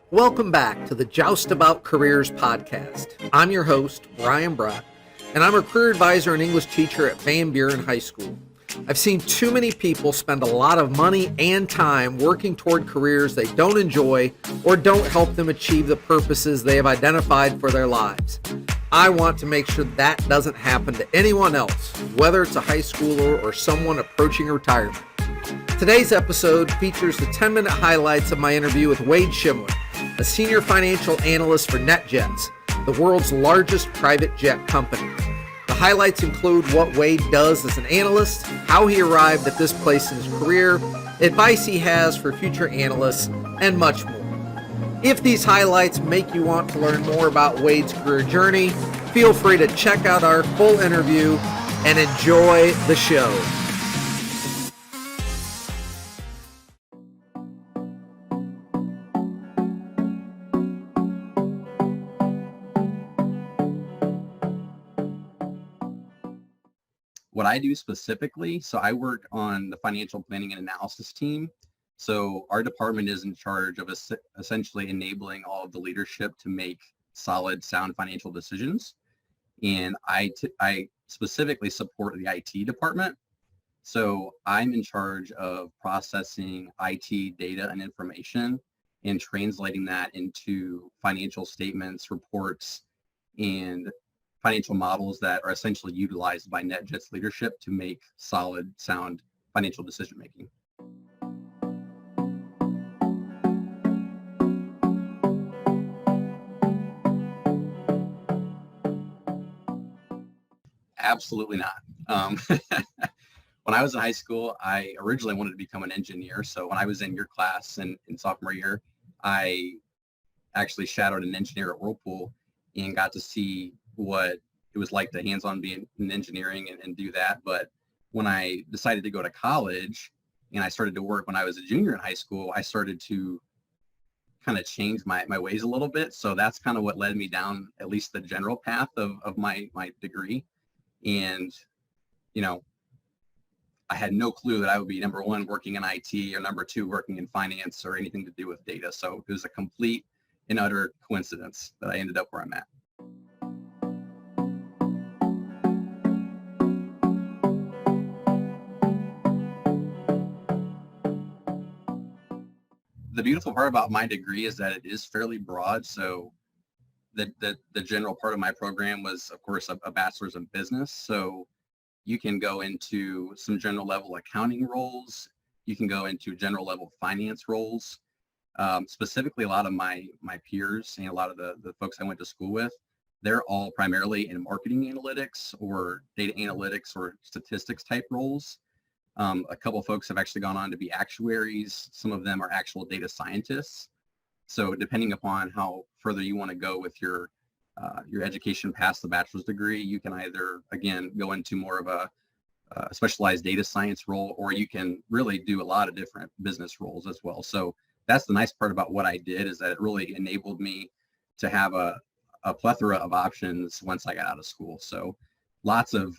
Welcome back to the Joust About Careers Podcast. I'm your host, Bratt, and I'm a career advisor and English teacher at Buren High School. I've seen too many people spend a lot of money and time working toward careers they don't enjoy or don't help them achieve the purposes they have identified for their lives. I want to make sure that doesn't happen to anyone else, whether it's a high schooler or someone approaching retirement. Today's episode features the 10-minute highlights of my interview with Wade Schimmoeller, a senior financial analyst for NetJets, the world's largest private jet company. The highlights include what Wade does as an analyst, how he arrived at this place in his career, advice he has for future analysts, and much more. If these highlights make you want to learn more about Wade's career journey, feel free to check out our full interview and enjoy the show. What I do specifically, so I work on the financial planning and analysis team. So our department is in charge of essentially enabling all of the leadership to make solid, sound financial decisions. And I specifically support the IT department. So I'm in charge of processing IT data and information and translating that into financial statements, reports, and financial models that are essentially utilized by NetJets leadership to make solid, sound financial decision making. Absolutely not. When I was in high school, I originally wanted to become an engineer. So when I was in your class in sophomore year, I actually shadowed an engineer at Whirlpool and got to see what it was like to hands-on be in engineering and do that. But when I decided to go to college and I started to work when I was a junior in high school, I started to kind of change my ways a little bit. So that's kind of what led me down at least the general path of my degree. And, you know, I had no clue that I would be number one working in IT or number two working in finance or anything to do with data. So it was a complete and utter coincidence that I ended up where I'm at. The beautiful part about my degree is that it is fairly broad. So the general part of my program was, of course, a bachelor's in business. So you can go into some general level accounting roles. You can go into general level finance roles. Specifically, a lot of my peers and a lot of the folks I went to school with, they're all primarily in marketing analytics or data analytics or statistics type roles. A couple of folks have actually gone on to be actuaries. Some of them are actual data scientists. So depending upon how further you want to go with your education past the bachelor's degree, you can either, again, go into more of a specialized data science role, or you can really do a lot of different business roles as well. So that's the nice part about what I did, is that it really enabled me to have a plethora of options once I got out of school. So lots of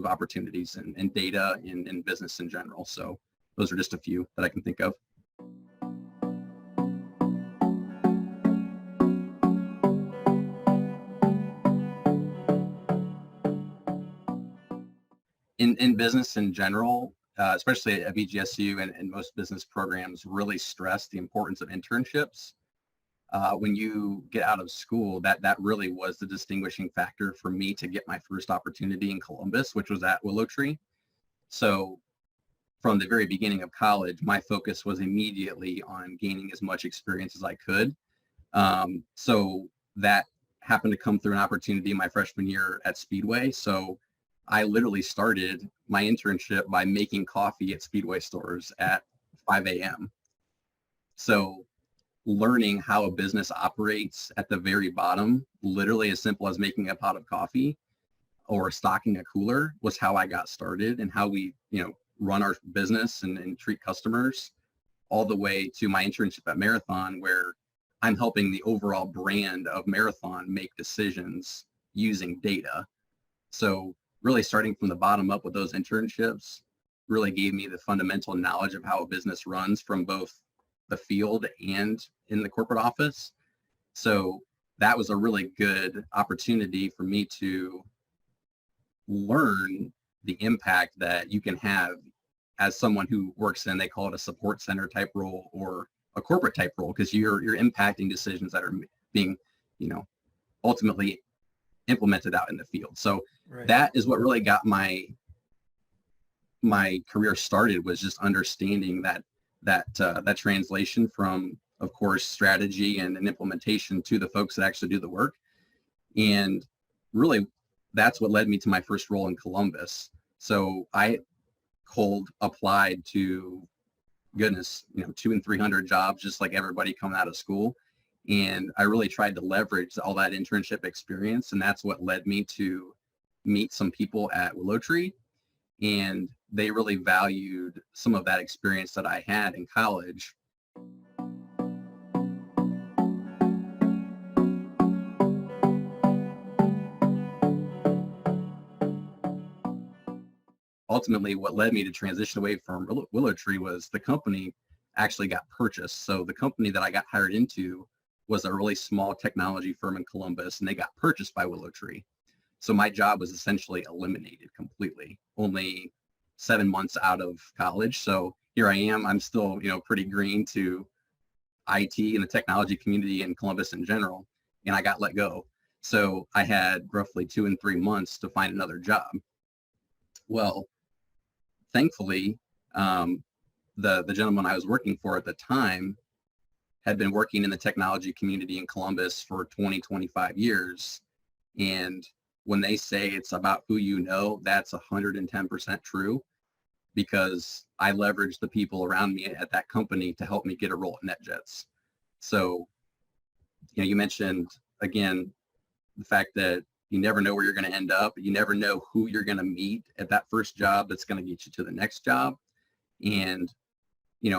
opportunities in data in business in general. So those are just a few that I can think of. In business in general, especially at BGSU and most business programs, really stress the importance of internships. When you get out of school, that really was the distinguishing factor for me to get my first opportunity in Columbus, which was at Willow Tree. So from the very beginning of college, my focus was immediately on gaining as much experience as I could. So that happened to come through an opportunity my freshman year at Speedway. So I literally started my internship by making coffee at Speedway stores at 5 a.m. So learning how a business operates at the very bottom, literally as simple as making a pot of coffee or stocking a cooler, was how I got started, and how we, run our business and treat customers, all the way to my internship at Marathon, where I'm helping the overall brand of Marathon make decisions using data. So really starting from the bottom up with those internships really gave me the fundamental knowledge of how a business runs, from both the field and in the corporate office. So that was a really good opportunity for me to learn the impact that you can have as someone who works in, they call it a support center type role or a corporate type role, because you're impacting decisions that are being, ultimately implemented out in the field. So that is what really got my career started, was just understanding that translation from, of course, strategy and implementation to the folks that actually do the work. And really, that's what led me to my first role in Columbus. So I cold applied to, goodness, 200 and 300 jobs, just like everybody coming out of school. And I really tried to leverage all that internship experience. And that's what led me to meet some people at Willow Tree. And they really valued some of that experience that I had in college. Ultimately, what led me to transition away from Willow Tree was the company actually got purchased. So the company that I got hired into was a really small technology firm in Columbus, and they got purchased by Willow Tree. So my job was essentially eliminated completely, only 7 months out of college. So here I am, I'm still, pretty green to IT and the technology community in Columbus in general, and I got let go. So I had roughly 2 and 3 months to find another job. Well, thankfully, the gentleman I was working for at the time had been working in the technology community in Columbus for 20, 25 years. And when they say it's about who you know, that's 110% true, because I leveraged the people around me at that company to help me get a role at NetJets. So, you mentioned, again, the fact that you never know where you're going to end up. You never know who you're going to meet at that first job that's going to get you to the next job. And,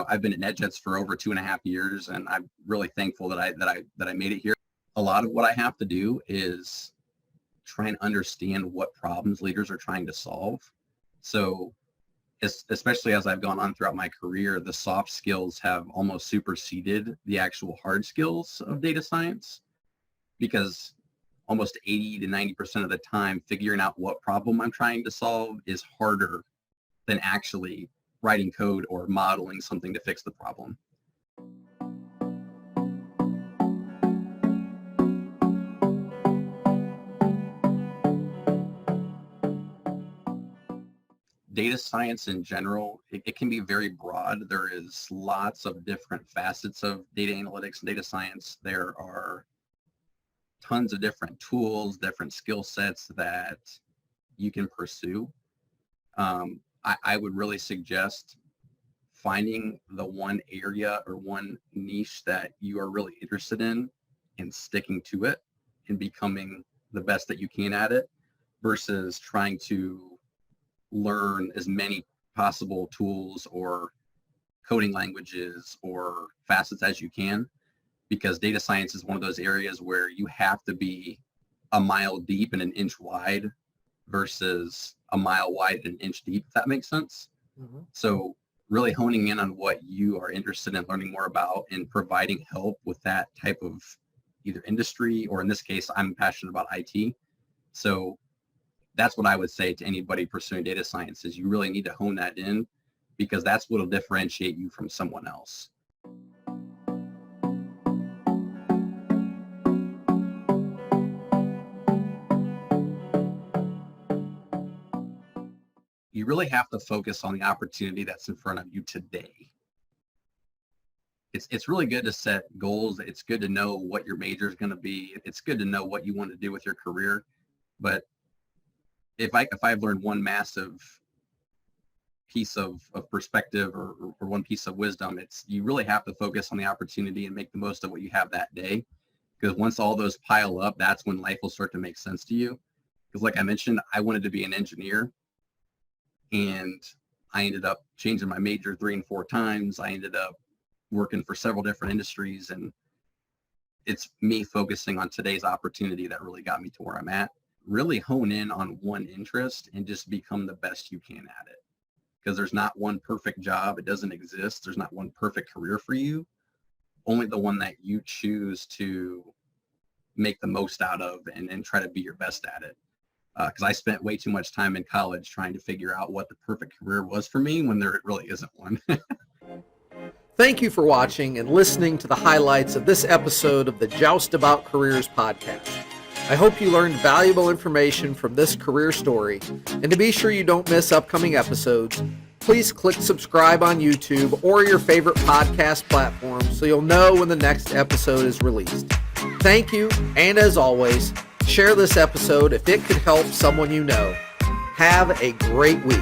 I've been at NetJets for over 2.5 years, and I'm really thankful that I made it here. A lot of what I have to do is try and understand what problems leaders are trying to solve. So especially as I've gone on throughout my career, the soft skills have almost superseded the actual hard skills of data science, because almost 80 to 90% of the time, figuring out what problem I'm trying to solve is harder than actually writing code or modeling something to fix the problem. Data science in general, it can be very broad. There is lots of different facets of data analytics and data science. There are tons of different tools, different skill sets that you can pursue. I would really suggest finding the one area or one niche that you are really interested in and sticking to it and becoming the best that you can at it, versus trying to learn as many possible tools or coding languages or facets as you can, because data science is one of those areas where you have to be a mile deep and an inch wide versus a mile wide and an inch deep, if that makes sense. Mm-hmm. So really honing in on what you are interested in learning more about and providing help with that type of either industry, or in this case, I'm passionate about IT. So that's what I would say to anybody pursuing data science, is you really need to hone that in, because that's what will differentiate you from someone else. You really have to focus on the opportunity that's in front of you today. It's really good to set goals. It's good to know what your major is going to be. It's good to know what you want to do with your career. But if I've learned one massive piece of perspective or one piece of wisdom, it's you really have to focus on the opportunity and make the most of what you have that day. Because once all those pile up, that's when life will start to make sense to you. Because like I mentioned, I wanted to be an engineer, and I ended up changing my major 3 and 4 times. I ended up working for several different industries, and it's me focusing on today's opportunity that really got me to where I'm at. Really hone in on one interest and just become the best you can at it. Because there's not one perfect job. It doesn't exist. There's not one perfect career for you. only the one that you choose to make the most out of and try to be your best at it. Because I spent way too much time in college trying to figure out what the perfect career was for me when there really isn't one. Thank you for watching and listening to the highlights of this episode of the Joust About Careers podcast. I hope you learned valuable information from this career story. And to be sure you don't miss upcoming episodes, please click subscribe on YouTube or your favorite podcast platform so you'll know when the next episode is released. Thank you, and as always, share this episode if it could help someone you know. Have a great week.